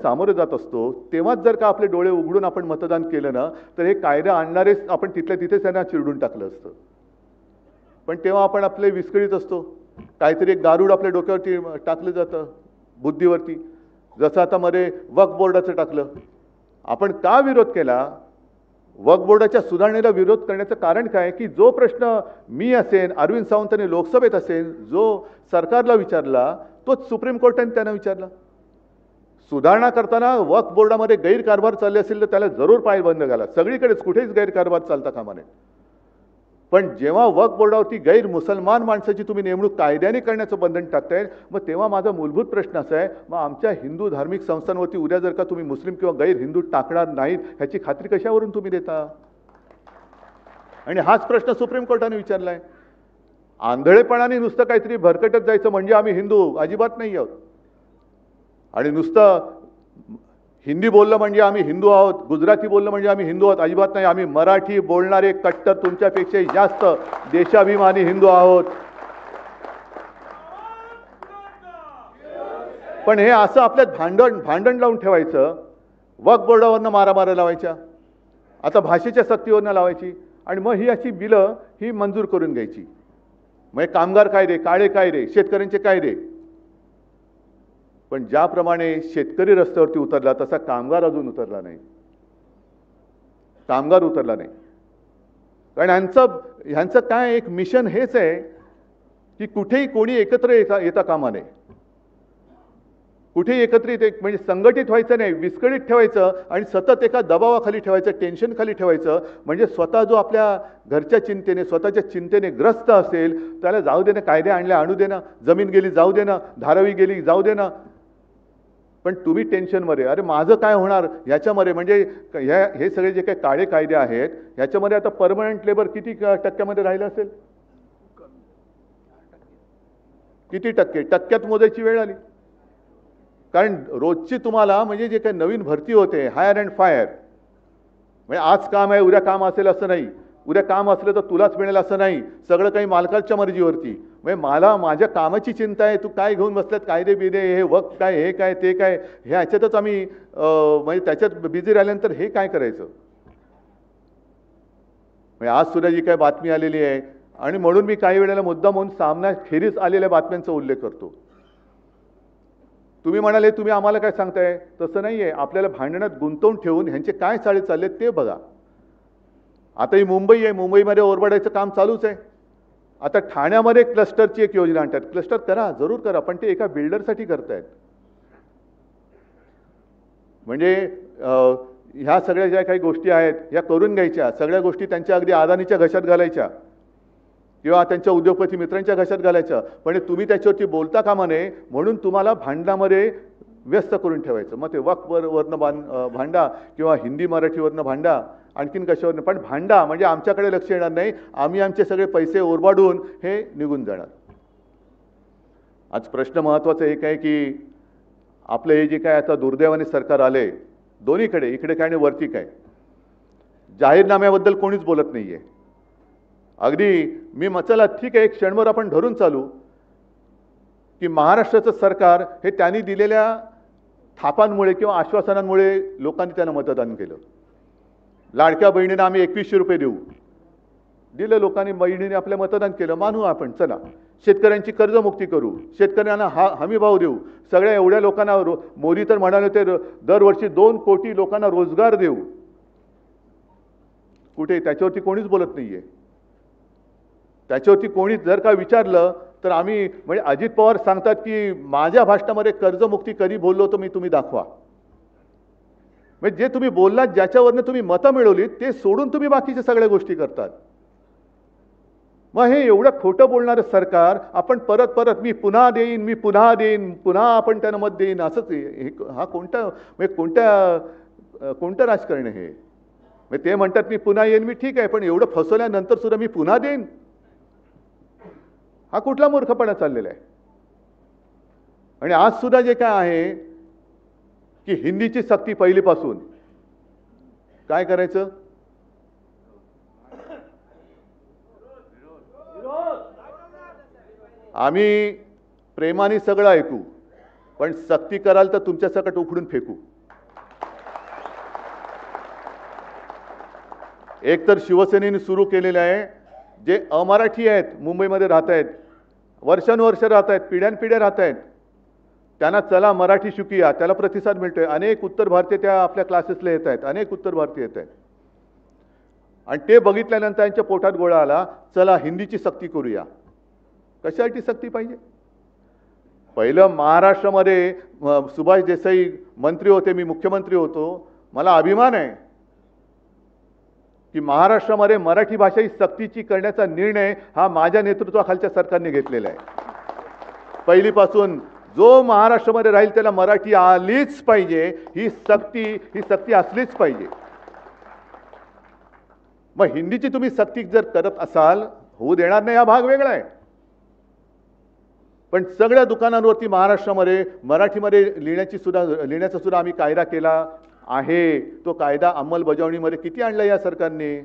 सामोरे जात असतो तेव्हाच जर का आपले डोळे उघडून आपण मतदान केलं ना, तर हे कायदे आणणारेच आपण तिथल्या तिथेच त्यांना चिरडून टाकलं असतं. पण तेव्हा आपण आपले विस्कळीत असतो. काहीतरी एक गारूड आपल्या डोक्यावरती टाकलं जातं, बुद्धीवरती. जसं आता मध्ये वक्फ बोर्डाचं टाकलं. आपण का विरोध केला? वक्फ बोर्डाच्या सुधारणेला विरोध करण्याचं कारण काय की जो प्रश्न मी असेन, अरविंद सावंतांनी लोकसभेत असेल, जो सरकारला विचारला तोच सुप्रीम कोर्टाने त्यांना विचारला. सुधारणा करताना वक्फ बोर्डामध्ये गैरकारभार चालले असेल तर त्याला जरूर पायबंद घाला. सगळीकडेच कुठेच गैरकारभार चालता कामा नये. पण जेव्हा वक्फ बोर्डावरती गैर मुसलमान माणसाची तुम्ही नेमणूक कायद्याने करण्याचं बंधन टाकताय, मग तेव्हा माझा मूलभूत प्रश्न असा आहे, मग आमच्या हिंदू धार्मिक संस्थांवरती उद्या जर का तुम्ही मुस्लिम किंवा गैर हिंदू टाकणार नाहीत ह्याची खात्री कशावरून तुम्ही देता? आणि हाच प्रश्न सुप्रीम कोर्टाने विचारलाय. आंधळेपणाने नुसतं काहीतरी भरकटत जायचं म्हणजे आम्ही हिंदू अजिबात नाही आहोत. आणि नुसतं हिंदी बोललं म्हणजे आम्ही हिंदू आहोत, गुजराती बोललं म्हणजे आम्ही हिंदू आहोत अजिबात नाही. आम्ही मराठी बोलणारे कट्टर तुमच्यापेक्षाही जास्त देशाभिमानी हिंदू आहोत. पण हे असं आपल्यात भांडण लावून ठेवायचं, वक्फ बोर्डावरनं मारामाऱ्या लावायच्या, आता भाषेच्या सक्तीवरनं लावायची आणि मग ही अशी बिलं ही मंजूर करून घ्यायची. मग कामगार कायदे, काळे कायदे, शेतकऱ्यांचे कायदे. पण ज्याप्रमाणे शेतकरी रस्त्यावरती उतरला तसा कामगार अजून उतरला नाही. कामगार उतरला नाही. कारण ह्यांचं काय एक मिशन हेच आहे की कुठेही कोणी एकत्र येता कामा नये. कुठेही एकत्रित म्हणजे संघटित व्हायचं नाही, विस्कळीत ठेवायचं आणि सतत एका दबावाखाली ठेवायचं, टेन्शन खाली ठेवायचं. म्हणजे स्वतः जो आपल्या घरच्या चिंतेने, स्वतःच्या चिंतेने ग्रस्त असेल त्याला जाऊ देणं, कायदे आणले आणू देणं, जमीन गेली जाऊ देणं, धारावी गेली जाऊ देणं. पण तुम्ही टेन्शनमध्ये, अरे माझं काय होणार याच्यामध्ये. म्हणजे हे सगळे जे काही काळे कायदे आहेत याच्यामध्ये आता परमनंट लेबर किती टक्क्यामध्ये राहिलं असेल? किती टक्के? टक्क्यात मोजायची वेळ आली. कारण रोजची तुम्हाला म्हणजे जे काही नवीन भरती होते, हायर अँड फायर, म्हणजे आज काम आहे उद्या काम असेल असं नाही, उद्या काम असलं तर तुलाच मिळेल असं नाही, सगळं काही मालकाच्या मर्जीवरती. म्हणजे मला माझ्या कामाची चिंता आहे, तू काय घेऊन बसल्यात कायदे बिदे, हे वक्त काय, हे काय ते काय, हे ह्याच्यातच आम्ही म्हणजे त्याच्यात बिझी राहिल्यानंतर हे काय करायचं. म्हणजे आज सुद्धा जी काय बातमी आलेली आहे आणि म्हणून मी काही वेळेला मुद्दाम म्हणून सामनाखेरीज आलेल्या बातम्यांचा उल्लेख करतो. तुम्ही म्हणाले तुम्ही आम्हाला काय सांगताय, तसं नाहीये. आपल्याला भांडणात गुंतवून ठेवून ह्यांचे काय चाळे चालले ते बघा. आता ही मुंबई आहे, मुंबईमध्ये ओरबाडायचं काम चालूच आहे. आता ठाण्यामध्ये क्लस्टरची एक योजना आणतात. क्लस्टर करा, जरूर करा, पण ते एका बिल्डरसाठी करतायत. म्हणजे ह्या सगळ्या ज्या काही गोष्टी आहेत ह्या करून घ्यायच्या, सगळ्या गोष्टी त्यांच्या अगदी अदानीच्या घशात घालायच्या किंवा त्यांच्या उद्योगपती मित्रांच्या घशात घालायच्या. पण तुम्ही त्याच्यावरती बोलता कामा नये म्हणून तुम्हाला भांडणामध्ये व्यस्त करून ठेवायचं. मग ते वक्फवरनं भांडा किंवा हिंदी मराठीवरनं भांडा, आणखीन कशावरनं पण भांडा, म्हणजे आमच्याकडे लक्ष येणार नाही, आम्ही आमचे सगळे पैसे ओरबाडून हे निघून जाणार. आज प्रश्न महत्त्वाचा एक आहे की आपलं हे जे काय आता दुर्दैवाने सरकार आले, दोन्हीकडे, इकडे काय आणि वरती काय, जाहीरनाम्याबद्दल कोणीच बोलत नाहीये. अगदी मी चला ठीक आहे, एक क्षणभर आपण धरून चालू की महाराष्ट्राचं सरकार हे त्यांनी दिलेल्या थापांमुळे किंवा आश्वासनांमुळे लोकांनी त्यांना मतदान केलं. लाडक्या बहिणींना आम्ही 2100 रुपये देऊ, दिलं लोकांनी, बहिणीने आपल्या मतदान केलं, मानू आपण. चला शेतकऱ्यांची कर्जमुक्ती करू, शेतकऱ्यांना हमी भाव देऊ, सगळ्या एवढ्या लोकांना मोदी तर म्हणाले ते दरवर्षी 2 कोटी लोकांना रोजगार देऊ. कुठे त्याच्यावरती कोणीच बोलत नाहीये. त्याच्यावरती कोणी जर का विचारलं तर आम्ही म्हणजे अजित पवार सांगतात की माझ्या भाषणामध्ये कर्जमुक्ती कधी बोललो तर तुम्ही दाखवा. म्हणजे जे तुम्ही बोललात, ज्याच्यावरनं तुम्ही मतं मिळवलीत ते सोडून तुम्ही बाकीच्या सगळ्या गोष्टी करतात. मग हे एवढं खोटं बोलणारं सरकार आपण परत मी पुन्हा देईन, मी पुन्हा देईन, पुन्हा आपण त्यांना मत देईन, असंच हा कोणता म्हणजे कोणतं राजकारण आहे हे? म्हणजे ते म्हणतात मी पुन्हा येईन, मी ठीक आहे, पण एवढं फसवल्यानंतर सुद्धा मी पुन्हा देईन, हा कुठला मूर्खपणा चाललेला आहे. आणि आज सुद्धा जे काय आहे की हिंदीची सक्ती पहिलीपासून काय करायचं, आम्ही प्रेमाने सगळं ऐकू पण सक्ती कराल तर तुमच्यासकट उखडून फेकू. एक तर शिवसेनेने सुरू केलेले आहे, जे अमराठी आहेत, मुंबईमध्ये राहत आहेत, वर्षानुवर्ष राहत आहेत, पिढ्यानपिढ्या राहत आहेत, त्यांना चला मराठी शिकूया, त्याला प्रतिसाद मिळतोय. अनेक उत्तर भारतीय त्या आपल्या क्लासेसला येत आहेत, अनेक उत्तर भारतीय येत आहेत. आणि ते बघितल्यानंतर त्यांच्या पोटात गोळा आला, चला हिंदीची सक्ती करूया. कशासाठी सक्ती पाहिजे? पहिलं महाराष्ट्रामध्ये सुभाष देसाई मंत्री होते, मी मुख्यमंत्री होतो. मला अभिमान आहे की महाराष्ट्रामध्ये मराठी भाषा ही सक्तीची करण्याचा निर्णय हा माझ्या नेतृत्वाखालच्या सरकारने घेतलेला आहे. पहिलीपासून जो महाराष्ट्रामध्ये राहील त्याला मराठी आलीच पाहिजे, ही सक्ती असलीच पाहिजे. मग हिंदीची तुम्ही सक्ती जर करत असाल, होऊ देणार नाही, हा भाग वेगळा आहे. पण सगळ्या दुकानांवरती महाराष्ट्रामध्ये मराठीमध्ये लिहिण्याचा सुद्धा आम्ही कायदा केला आहे. तो कायदा अंमलबजावणीमध्ये किती आणला या सरकारने?